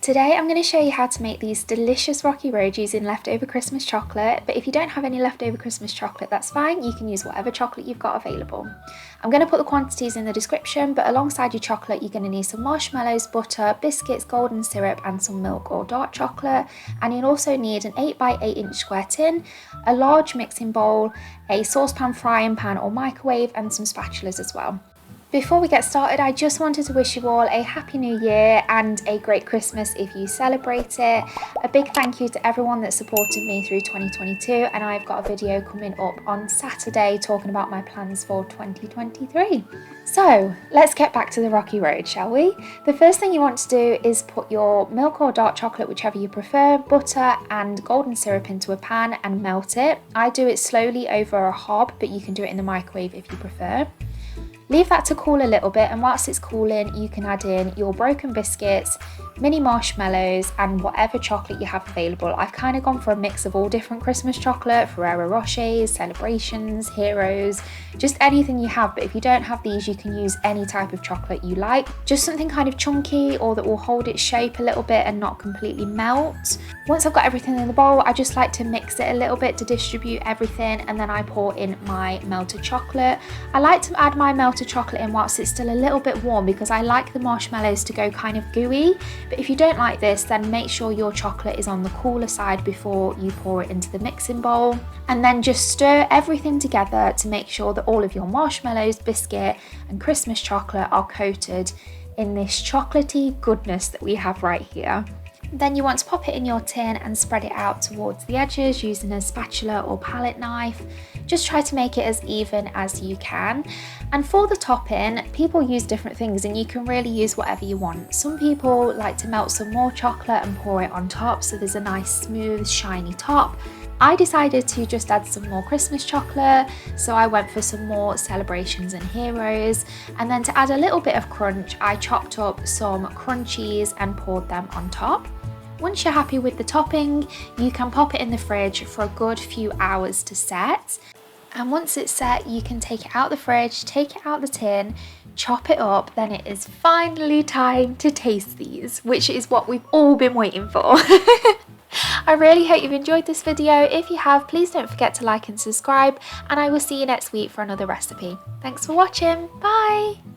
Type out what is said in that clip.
Today I'm going to show you how to make these delicious Rocky Road using leftover Christmas chocolate, but if you don't have any leftover Christmas chocolate, that's fine, you can use whatever chocolate you've got available. I'm going to put the quantities in the description, but alongside your chocolate you're going to need some marshmallows, butter, biscuits, golden syrup and some milk or dark chocolate, and you'll also need an 8 by 8 inch square tin, a large mixing bowl, a saucepan, frying pan or microwave and some spatulas as well. Before we get started, I just wanted to wish you all a happy new year and a great Christmas if you celebrate it. A big thank you to everyone that supported me through 2022, and I've got a video coming up on Saturday talking about my plans for 2023. So let's get back to the Rocky Road, shall we? The first thing you want to do is put your milk or dark chocolate, whichever you prefer, butter and golden syrup into a pan and melt it. I do it slowly over a hob, but you can do it in the microwave if you prefer. Leave that to cool a little bit, and whilst it's cooling you can add in your broken biscuits, mini marshmallows and whatever chocolate you have available. I've kind of gone for a mix of all different Christmas chocolate, Ferrero Rochers, Celebrations, Heroes, just anything you have, but if you don't have these you can use any type of chocolate you like. Just something kind of chunky or that will hold its shape a little bit and not completely melt. Once I've got everything in the bowl, I just like to mix it a little bit to distribute everything, and then I pour in my melted chocolate. I like to add my melted chocolate in whilst it's still a little bit warm because I like the marshmallows to go kind of gooey, but if you don't like this then make sure your chocolate is on the cooler side before you pour it into the mixing bowl, and then just stir everything together to make sure that all of your marshmallows, biscuit and Christmas chocolate are coated in this chocolatey goodness that we have right here. Then you want to pop it in your tin and spread it out towards the edges using a spatula or palette knife. Just try to make it as even as you can. And for the topping, people use different things and you can really use whatever you want. Some people like to melt some more chocolate and pour it on top so there's a nice smooth shiny top. I decided to just add some more Christmas chocolate, so I went for some more Celebrations and Heroes, and then to add a little bit of crunch I chopped up some crunchies and poured them on top. Once you're happy with the topping, you can pop it in the fridge for a good few hours to set. And once it's set, you can take it out the fridge, take it out the tin, chop it up, then it is finally time to taste these, which is what we've all been waiting for. I really hope you've enjoyed this video. If you have, please don't forget to like and subscribe, and I will see you next week for another recipe. Thanks for watching, bye!